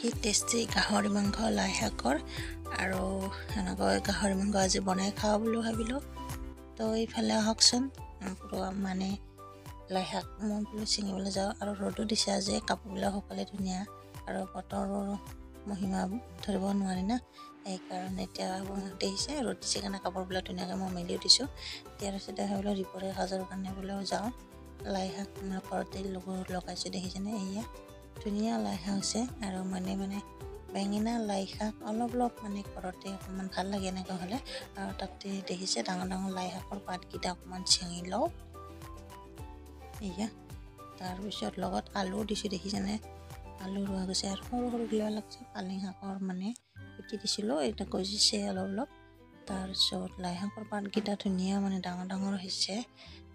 কি টেষ্টি গাহৰি মাংস লাই শাকৰ আৰু এনেকৈ গাহৰি মাংস আজি বনাই খাওঁ বুলি ভাবিলোঁ। তো এইফালে আহকচোন মানে লাই শাক মই বোলো ছিঙিবলৈ যাওঁ আৰু ৰ'দো দিছে আজি কাপোৰবিলাক শুকালে ধুনীয়া আৰু বতৰৰ মহিমা ধৰিব নোৱাৰি না সেইকাৰণে এতিয়া দেখিছে ৰ'দ দিছে কাৰণে কাপোৰবিলাক ধুনীয়াকৈ মই মেলিও দিছোঁ। তাৰপিছতে ভাবিলোঁ দুপৰীয়া সাজৰ কাৰণে বোলে যাওঁ লাই শাক ঘৰতে লগাইছোঁ দেখিছেনে এয়া ধুনীয়া লাই শাক হৈছে আৰু মানে বেঙেনা লাই শাক অলপ মানে ঘৰতে অকণমান ভাল লাগে এনেকৈ হ'লে আৰু তাতে দেখিছে ডাঙৰ লাই শাকৰ পাতকেইটা অকণমান ছিঙি লওঁ এয়া তাৰপিছত লগত আলু দিছোঁ দেখিছেনে আলু ৰোৱা গৈছে আৰু সৰু গিলা লাগছে পালেং শাকৰ মানে কুটি দিছিলোঁ এটা গজিছে অলপ তাৰপিছত লাই শাকৰ পাতকেইটা ধুনীয়া মানে ডাঙৰ হৈছে।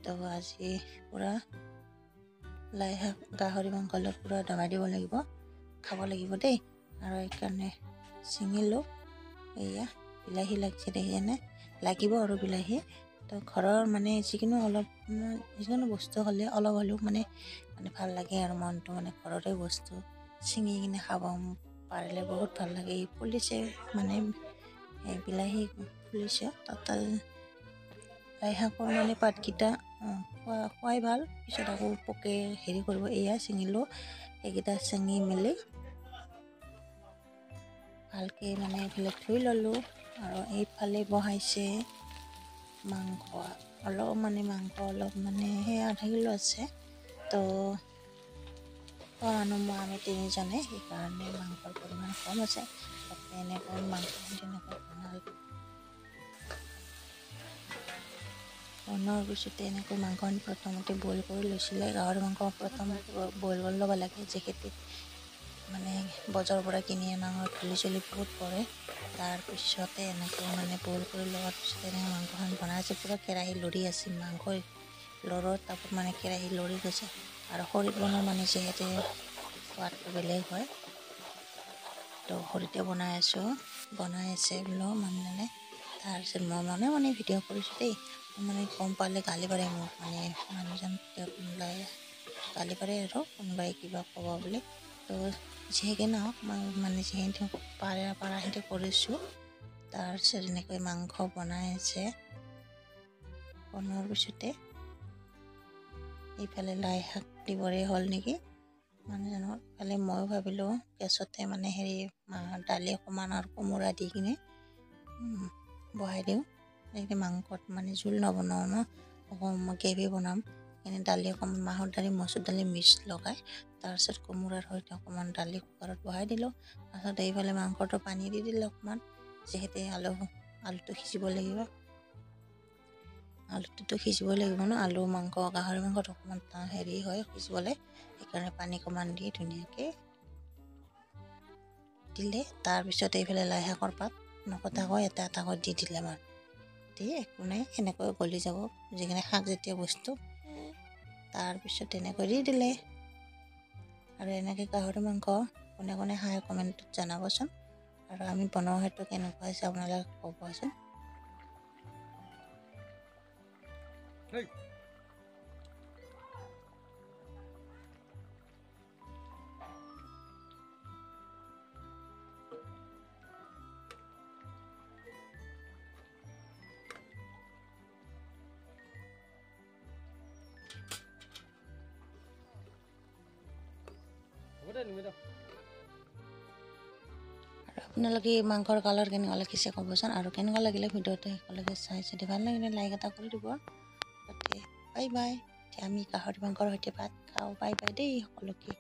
তো আজি পূৰা লাই শাক গাহৰি মাংস লগত পূৰা দমাই দিব লাগিব খাব লাগিব দেই আৰু এইকাৰণে ছিঙিলোঁ এয়া বিলাহী লাগিছে দেখিছেনে লাগিব আৰু বিলাহী তো ঘৰৰ মানে যিকোনো বস্তু হ'লে অলপ হ'লেও মানে ভাল লাগে আৰু মনটো মানে ঘৰৰে বস্তু ছিঙি কিনে খাব পাৰিলে বহুত ভাল লাগে। ফুলিছে মানে বিলাহী ফুলিছে তাত লাই শাকৰ মানে পাতকেইটা খোৱাই ভাল পিছত আকৌ পোকে হেৰি কৰিব এয়া ছিঙিলোঁ এইকেইটা ছিঙি মেলি ভালকৈ মানে এইফালে ধুই ল'লোঁ আৰু এইফালে বহাইছে মাংস অলপ সেই আধা কিলো আছে। তো মানুহ আমি তিনিজনে সেইকাৰণে মাংসৰ পৰিমাণ কম আছে তাতে এনেকৈ মাংসখিনি তেনেকৈ বনোৱাৰ পিছতে এনেকৈ মাংসখিনি প্ৰথমতে বইল কৰি লৈছিলে। গাহৰি মাংস প্ৰথম বইল কৰি ল'ব লাগে যিহেতু মানে বজাৰৰ পৰা কিনি অনা হয় ধূলি বহুত পৰে তাৰপিছতে এনেকৈ বইল কৰি লোৱাৰ পিছতে এনেকৈ মাংসখন বনাইছে পূৰা কেৰাহী লৰি আছে মাংস লৰৰ তাপত কেৰাহী লৰি গৈছে আৰু খৰিত বনোৱা যিহেতু সোৱাদটো বেলেগ হয়। তো খৰিতে বনাই আছে বোলো তাৰপিছত মই মনে ভিডিঅ' কৰিছোঁ দেই গম পালে গালি পাৰে মোক মানুহজন গালি পাৰে আৰু কোনোবাই কিবা ক'ব বুলি। তো যিহেকে নহওক মই যিখিনি পাৰাখিনি কৰিছোঁ। তাৰপিছত এনেকৈ মাংস বনাই আছে বনোৱাৰ পিছতে এইফালে লাই শাক দিবৰে হ'ল নেকি মানুহজনৰ ফালে ময়ো ভাবিলোঁ গেছতে দালি অকণমান আৰু কোমোৰা দি কিনে বহাই দিওঁ মাংসত জোল নবনাওঁ ন গ্ৰেভি বনাম দালি অকণমান মাহৰ দালি মচুৰ দালি মিক্স লগাই তাৰপিছত কোমোৰাৰ সৈতে অকণমান দালি কুকাৰত বহাই দিলোঁ। তাৰপিছত এইফালে মাংসটো পানী দি দিলোঁ অকণমান যিহেতু আলুটো সিজিব লাগিব ন আলু মাংস গাহৰি মাংসত অকণমান হয় সিজিবলৈ সেইকাৰণে পানী অকণমান দি ধুনীয়াকৈ দিলে। তাৰপিছত এইফালে লাই শাকৰ পাত নকটাকৈ এটাকৈ দি দিলে দি একো নাই এনেকৈ গলি যাব যিখিনি শাকজাতীয় বস্তু তাৰপিছত তেনেকৈ দি দিলে আৰু এনেকৈ গাহৰি মাংস কোনে খাই কমেণ্টত জনাবচোন আৰু আমি বনোৱা হয়তো কেনেকুৱা হৈছে আপোনালোকে ক'বচোন। আপোনালোকে মাংসৰ কালাৰ কেনেকুৱা লাগিছে ক'বচোন আৰু কেনেকুৱা লাগিলে ভিডিঅ'টো শেষলৈকে চাই যদি ভাল লাগিলে লাইক এটা কৰি দিব। বাই বাই এতিয়া আমি গাহৰি মাংসৰ সৈতে ভাত খাওঁ বাই বাই দেই সকলোকে।